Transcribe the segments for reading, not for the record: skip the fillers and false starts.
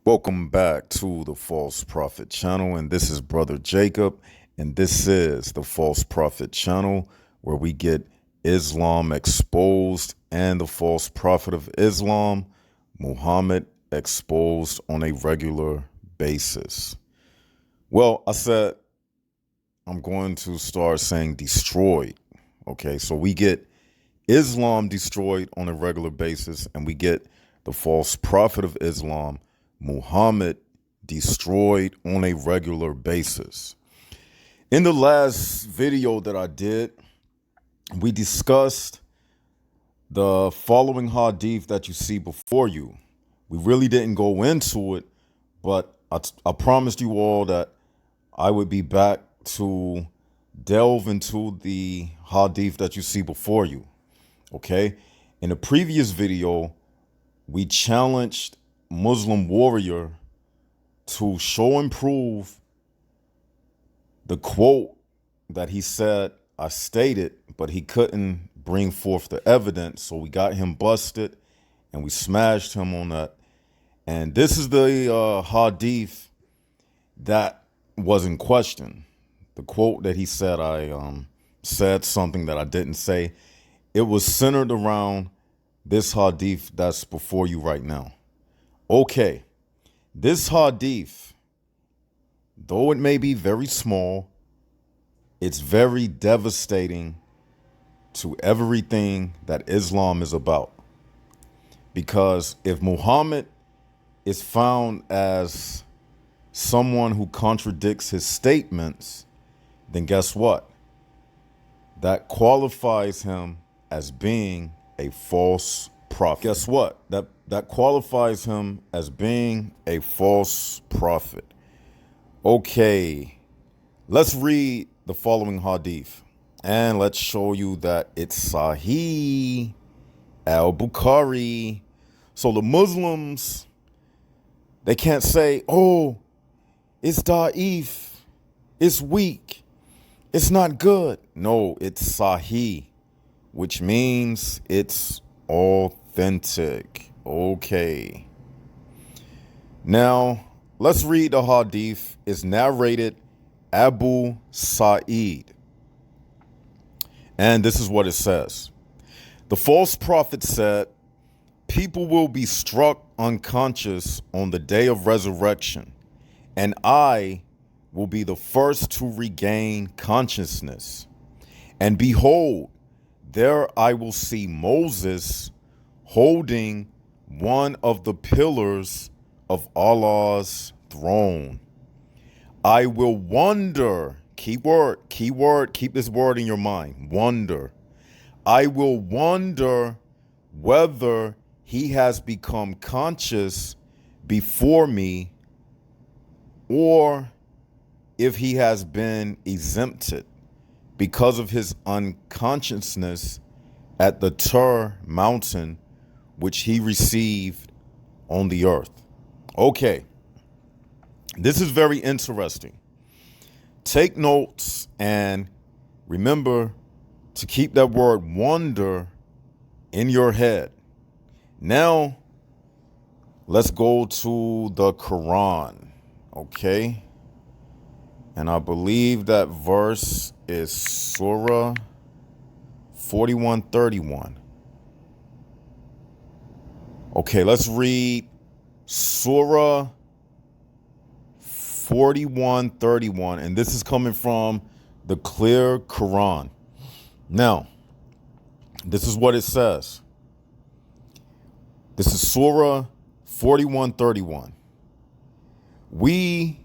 Welcome back to the False Prophet channel, and this is Brother Jacob, and this is the False Prophet channel where we get Islam exposed and the false prophet of Islam, Muhammad, exposed on a regular basis. Well, I said I'm going to start saying destroyed. Okay, so we get Islam destroyed on a regular basis, and we get the false prophet of Islam, Muhammad, destroyed on a regular basis. In the last video that I did, we discussed the following hadith that you see before you. We really didn't go into it, but I promised you all that I would be back to delve into the hadith that you see before you. Okay? In the previous video, we challenged Muslim Warrior to show and prove the quote that he said I stated, but he couldn't bring forth the evidence. So we got him busted and we smashed him on that. And this is the hadith that was in question. The quote that he said I said something that I didn't say. It was centered around this hadith that's before you right now. Okay, this hadith, though it may be very small, it's very devastating to everything that Islam is about. Because if Muhammad is found as someone who contradicts his statements, then guess what? That qualifies him as being a false prophet. Guess what? That qualifies him as being a false prophet. Okay, let's read the following hadith and let's show you that it's Sahih al-Bukhari. So the Muslims, they can't say, oh, it's da'if, it's weak, it's not good. No, it's Sahih, which means it's authentic. Okay. Now, let's read the hadith. It's narrated Abu Sa'id. And this is what it says. The false prophet said, people will be struck unconscious on the day of resurrection, and I will be the first to regain consciousness. And behold, there I will see Moses holding one of the pillars of Allah's throne. I will wonder, keyword, keep this word in your mind, wonder. I will wonder whether he has become conscious before me or if he has been exempted because of his unconsciousness at the Tur mountain, which he received on the earth. Okay, this is very interesting. Take notes and remember to keep that word wonder in your head. Now, let's go to the Quran, okay? And I believe that verse is Sura 41:31. Okay, let's read Surah 41:31, and this is coming from the clear Quran. Now, this is what it says. This is Surah 41:31. We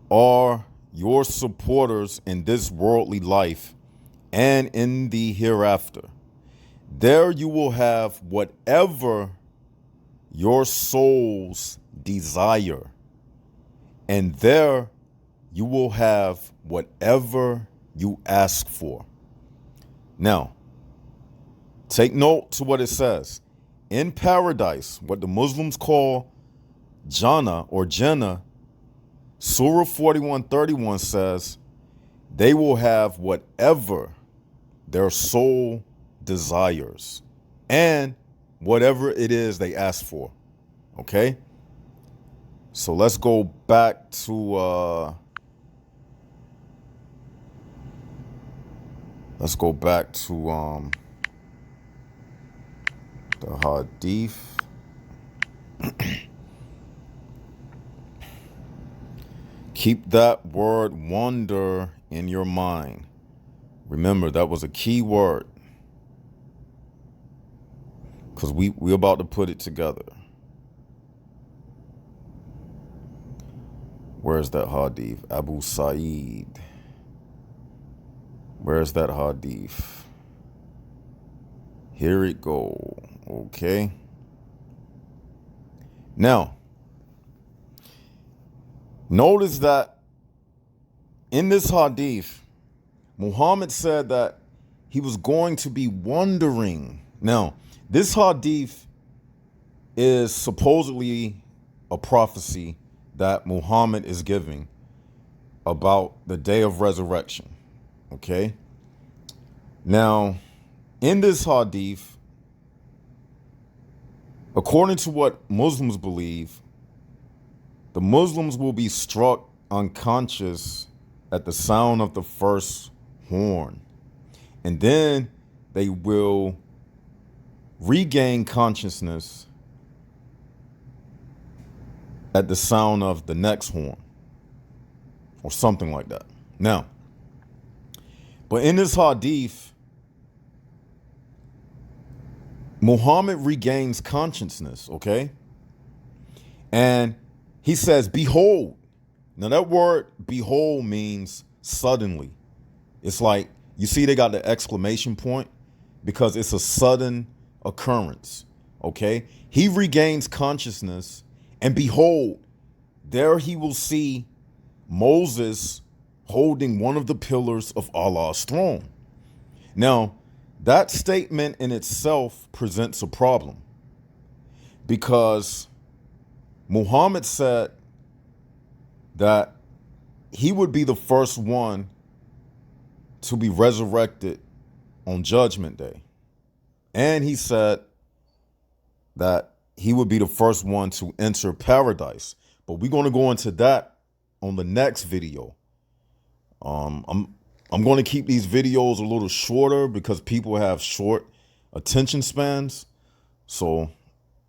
are your supporters in this worldly life and in the hereafter. There you will have whatever your souls desire, and there you will have whatever you ask for. Now, take note to what it says. In paradise, what the Muslims call Jannah or Jannah, Surah 41:31 says, they will have whatever their soul desires and whatever it is they ask for. Okay? So let's go back to the Hadith. Keep that word wonder in your mind. Remember, that was a key word, because we're about to put it together. Where's that Hadith? Abu Sa'id. Where's that Hadith? Here it go. Okay. Now, notice that in this Hadith, Muhammad said that he was going to be wondering. Now, this Hadith is supposedly a prophecy that Muhammad is giving about the day of resurrection. Okay? Now, in this Hadith, according to what Muslims believe, the Muslims will be struck unconscious at the sound of the first horn. And then they will regain consciousness at the sound of the next horn, or something like that. Now, but in this Hadith, Muhammad regains consciousness, okay? And he says, behold. Now that word behold means suddenly. It's like, you see they got the exclamation point because it's a sudden occurrence, okay? He regains consciousness, and behold, there he will see Moses holding one of the pillars of Allah's throne. Now, that statement in itself presents a problem, because Muhammad said that he would be the first one to be resurrected on Judgment Day. And he said that he would be the first one to enter paradise. But we're going to go into that on the next video. I'm going to keep these videos a little shorter because people have short attention spans. So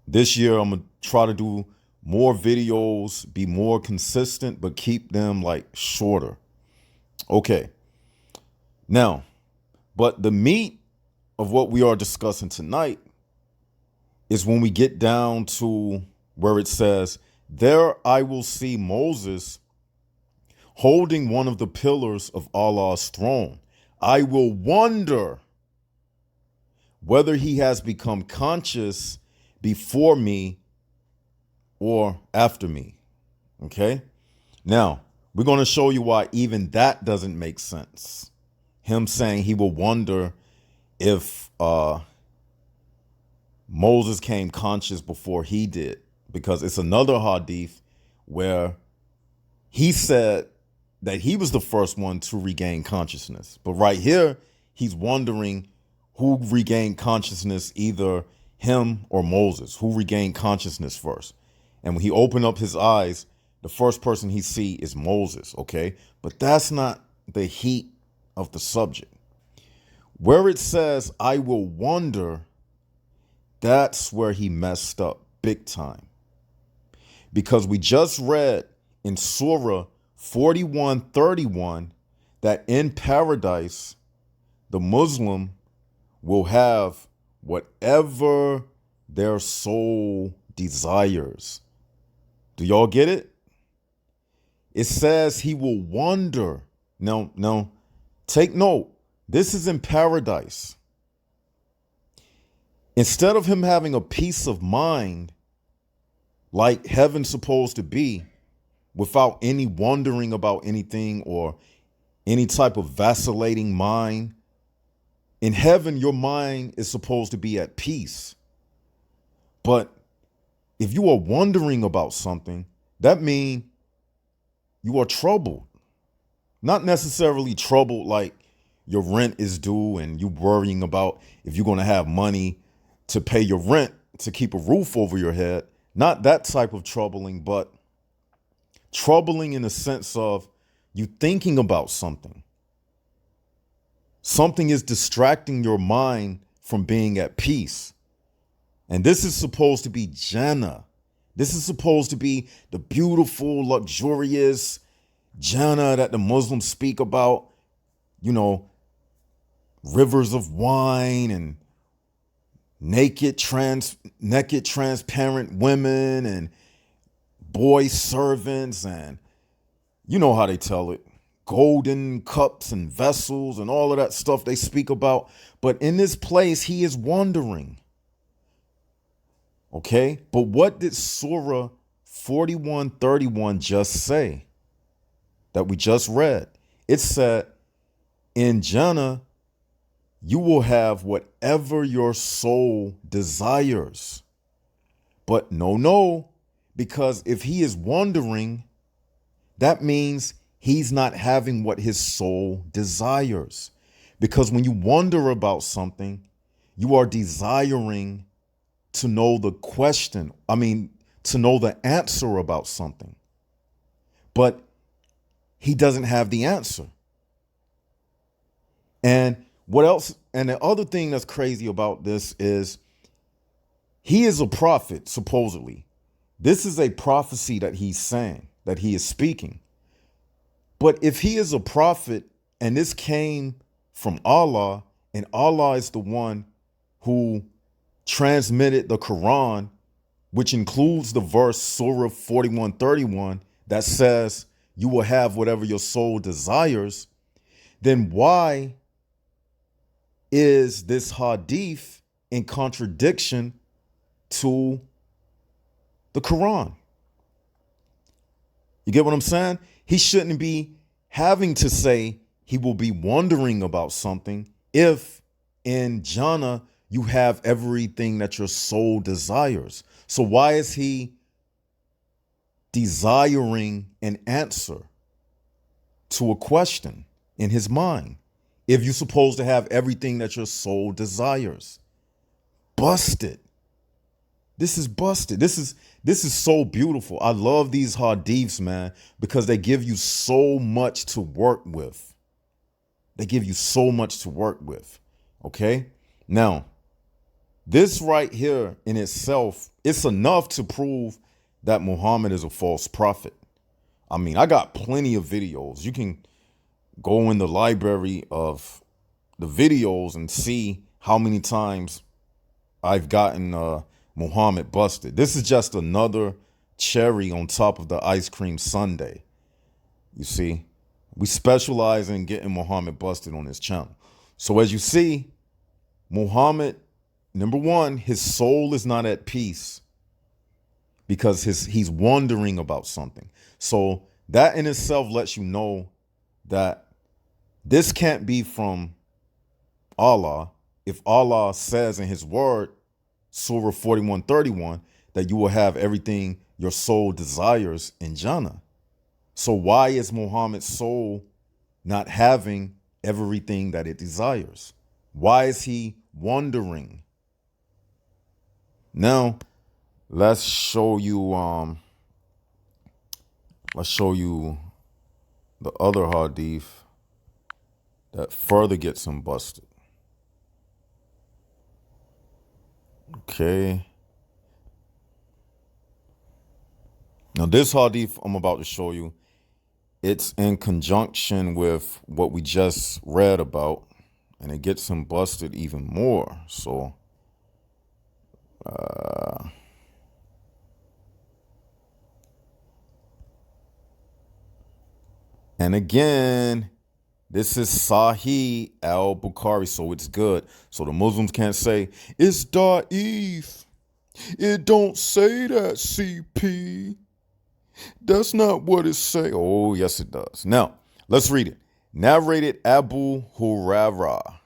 this year I'm going to try to do more videos, be more consistent, but keep them like shorter. Okay. Now, but the meat of what we are discussing tonight is when we get down to where it says, there I will see Moses holding one of the pillars of Allah's throne. I will wonder whether he has become conscious before me or after me. Okay? Now, we're going to show you why even that doesn't make sense. Him saying he will wonder if Moses came conscious before he did, because it's another hadith where he said that he was the first one to regain consciousness. But right here, he's wondering who regained consciousness, either him or Moses, who regained consciousness first. And when he opened up his eyes, the first person he see is Moses, okay? But that's not the heat of the subject. Where it says, I will wonder, that's where he messed up big time. Because we just read in Sura 41:31 that in paradise, the Muslim will have whatever their soul desires. Do y'all get it? It says he will wonder. Now, take note. This is in paradise. Instead of him having a peace of mind like heaven's supposed to be, without any wondering about anything or any type of vacillating mind, in heaven, your mind is supposed to be at peace. But if you are wondering about something, that means you are troubled. Not necessarily troubled like your rent is due and you worrying about if you're going to have money to pay your rent to keep a roof over your head. Not that type of troubling, but Troubling in the sense of you thinking about something. Something is distracting your mind from being at peace. And this is supposed to be Jannah. This is supposed to be the beautiful, luxurious Jannah that the Muslims speak about, you know, rivers of wine and naked, transparent women and boy servants, and you know how they tell it, golden cups and vessels and all of that stuff they speak about. But in this place, he is wandering. Okay, but what did Surah 41:31 just say that we just read? It said, in Jannah, you will have whatever your soul desires. But no, because if he is wandering, that means he's not having what his soul desires. Because when you wonder about something, you are desiring to know the question, to know the answer about something. But he doesn't have the answer. And what else? And the other thing that's crazy about this is he is a prophet, supposedly. This is a prophecy that he's saying, that he is speaking. But if he is a prophet and this came from Allah, and Allah is the one who transmitted the Quran, which includes the verse Surah 41:31 that says you will have whatever your soul desires, then why is this hadith in contradiction to the Quran? You get what I'm saying? He shouldn't be having to say he will be wondering about something if in Jannah you have everything that your soul desires. So why is he desiring an answer to a question in his mind if you're supposed to have everything that your soul desires? Busted. This is busted. This is so beautiful. I love these hadiths, man, because they give you so much to work with. They give you so much to work with. Okay? Now, this right here in itself, it's enough to prove that Muhammad is a false prophet. I mean, I got plenty of videos. You can go in the library of the videos and see how many times I've gotten Muhammad busted. This is just another cherry on top of the ice cream sundae. You see, we specialize in getting Muhammad busted on this channel. So as you see, Muhammad, number one, his soul is not at peace because he's wondering about something. So that in itself lets you know that this can't be from Allah. If Allah says in his word, Surah 41:31, that you will have everything your soul desires in Jannah. So why is Muhammad's soul not having everything that it desires? Why is he wondering? Now, let's show you the other hadith that further gets him busted. Okay. Now, this hadith I'm about to show you, it's in conjunction with what we just read about, and it gets him busted even more. So, and again, this is Sahih al-Bukhari, so it's good. So the Muslims can't say, it's da'if. It don't say that, CP. That's not what it say. Oh, yes, it does. Now, let's read it. Narrated Abu Hurairah.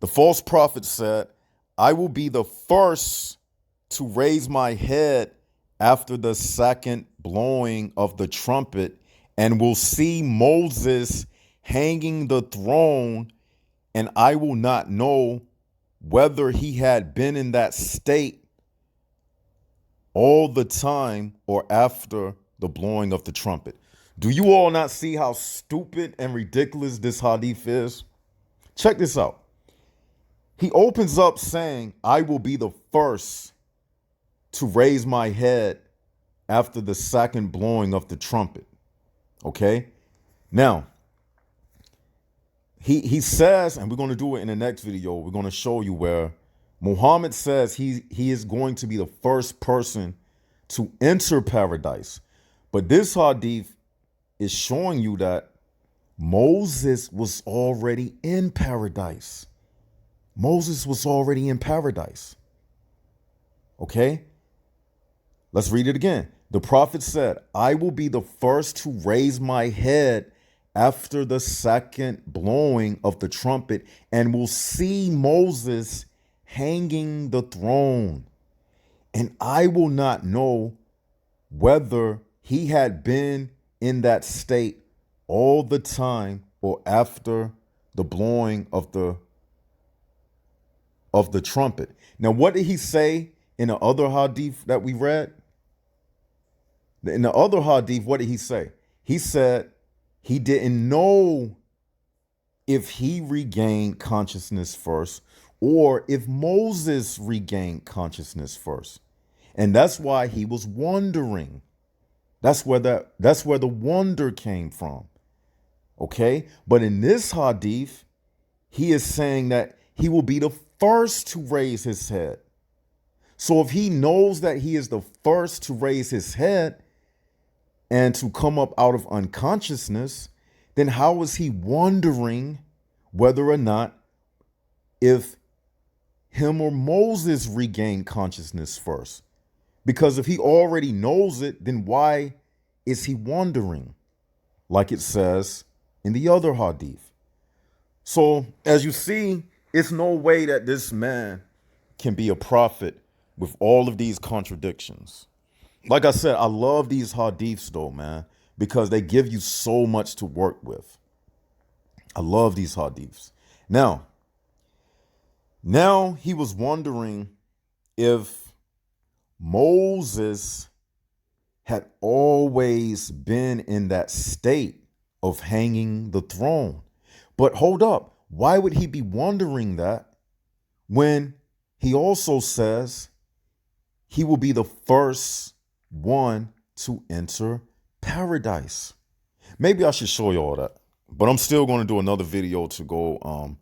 The false prophet said, I will be the first to raise my head after the second blowing of the trumpet, and will see Moses hanging the throne, and I will not know whether he had been in that state all the time or after the blowing of the trumpet. Do you all not see how stupid and ridiculous this hadith is? Check this out. He opens up saying, I will be the first to raise my head after the second blowing of the trumpet. Okay? Now, he says, and we're going to do it in the next video, we're going to show you where Muhammad says he is going to be the first person to enter paradise. But this hadith is showing you that Moses was already in paradise. Moses was already in paradise. Okay? Let's read it again. The prophet said, I will be the first to raise my head after the second blowing of the trumpet and will see Moses hanging the throne. And I will not know whether he had been in that state all the time or after the blowing of the trumpet. Now, what did he say in the other hadith that we read? In the other hadith, what did he say? He said he didn't know if he regained consciousness first or if Moses regained consciousness first. And that's why he was wondering. That's where the wonder came from. Okay? But in this hadith, he is saying that he will be the first to raise his head. So if he knows that he is the first to raise his head and to come up out of unconsciousness, then how is he wondering whether or not if him or Moses regained consciousness first? Because if he already knows it, then why is he wondering? Like it says in the other hadith. So as you see, it's no way that this man can be a prophet with all of these contradictions. Like I said, I love these hadiths though, man, because they give you so much to work with. I love these hadiths. Now he was wondering if Moses had always been in that state of hanging the throne. But hold up, why would he be wondering that when he also says he will be the first one to enter paradise? Maybe I should show you all that, but I'm still going to do another video to go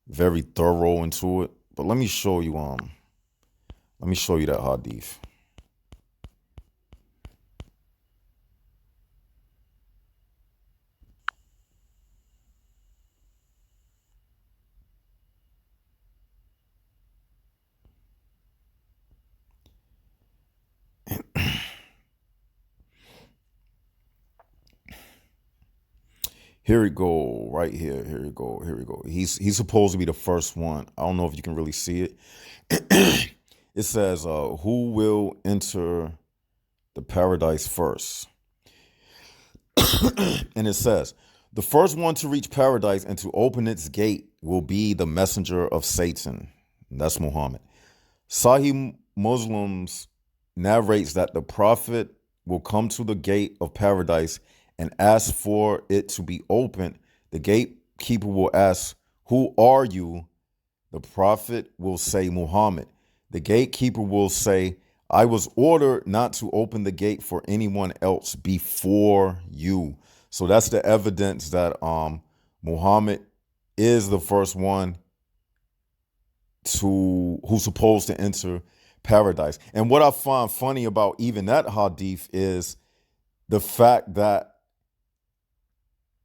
very thorough into it. But let me show you that hadith. Here we go, right here. Here we go. He's supposed to be the first one. I don't know if you can really see it. It says, who will enter the paradise first? And it says, the first one to reach paradise and to open its gate will be the messenger of Satan. And that's Muhammad. Sahih Muslims narrates that the prophet will come to the gate of paradise and ask for it to be opened. The gatekeeper will ask, who are you? The prophet will say, Muhammad. The gatekeeper will say, I was ordered not to open the gate for anyone else before you. So that's the evidence that Muhammad is the first one who's supposed to enter paradise. And what I find funny about even that hadith is the fact that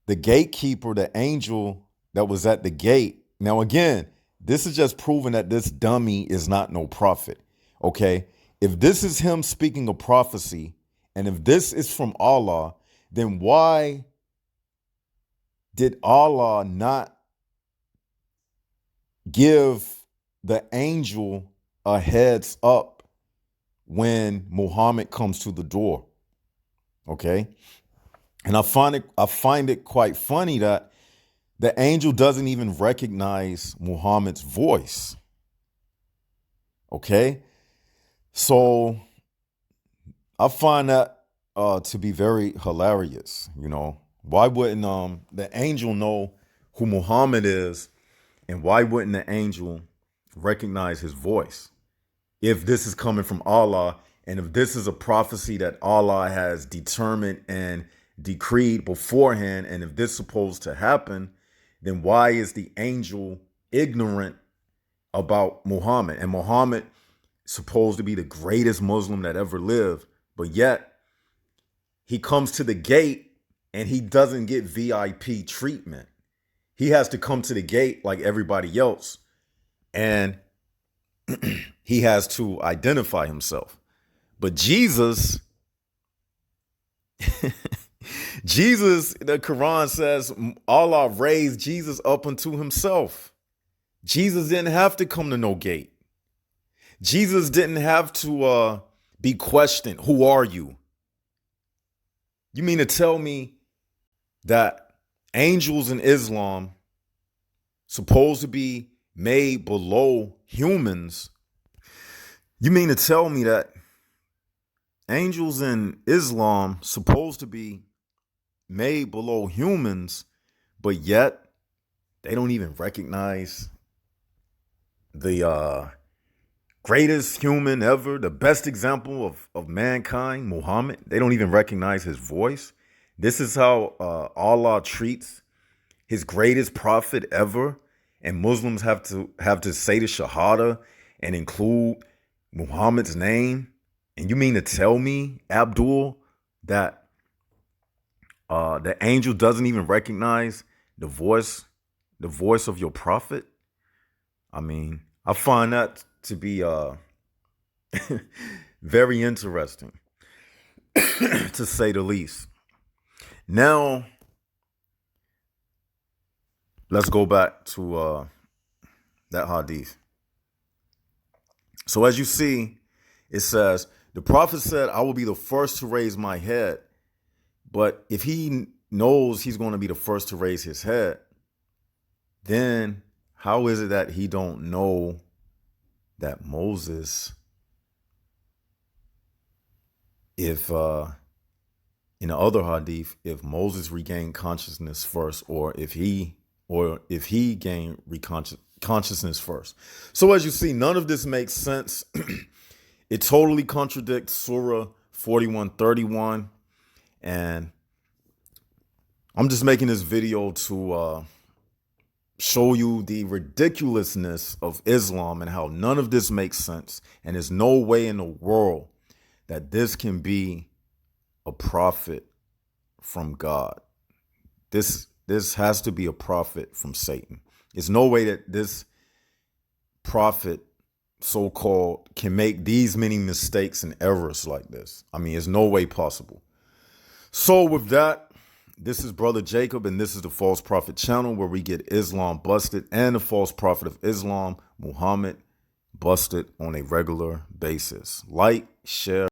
the gatekeeper, the angel that was at the gate. Now, again, this is just proving that this dummy is not no prophet. Okay. If this is him speaking a prophecy, and if this is from Allah, then why did Allah not give the angel a heads up when Muhammad comes to the door? Okay. And I find it quite funny that the angel doesn't even recognize Muhammad's voice. Okay. So I find that to be very hilarious. Why wouldn't the angel know who Muhammad is, and why wouldn't the angel recognize his voice if this is coming from Allah, and if this is a prophecy that Allah has determined and decreed beforehand, and if this is supposed to happen, then why is the angel ignorant about Muhammad? And Muhammad supposed to be the greatest Muslim that ever lived, but yet he comes to the gate and he doesn't get VIP treatment. He has to come to the gate like everybody else, and he has to identify himself. But Jesus, the Quran says Allah raised Jesus up unto himself. Jesus didn't have to come to no gate. Jesus didn't have to be questioned. Who are you? You mean to tell me that angels in Islam supposed to be made below humans? You mean to tell me that angels in Islam supposed to be made below humans, but yet they don't even recognize the greatest human ever, the best example of mankind, Muhammad? They don't even recognize his voice. This is how Allah treats his greatest prophet ever, and Muslims have to say the Shahada and include Muhammad's name. And you mean to tell me, Abdul, that the angel doesn't even recognize the voice of your prophet? I mean, I find that to be very interesting, to say the least. Now, let's go back to that hadith. So as you see, it says, the prophet said, I will be the first to raise my head. But if he knows he's going to be the first to raise his head, then how is it that he don't know that Moses, if in the other hadith, if Moses regained consciousness first, or if he gained consciousness first? So as you see, none of this makes sense. It totally contradicts Surah 41:31. And I'm just making this video to show you the ridiculousness of Islam and how none of this makes sense. And there's no way in the world that this can be a prophet from God. This has to be a prophet from Satan. There's no way that this prophet, so-called, can make these many mistakes and errors like this. I mean, there's no way possible. So with that, this is Brother Jacob, and this is the False Prophet channel, where we get Islam busted and the false prophet of Islam, Muhammad, busted on a regular basis. Like, share.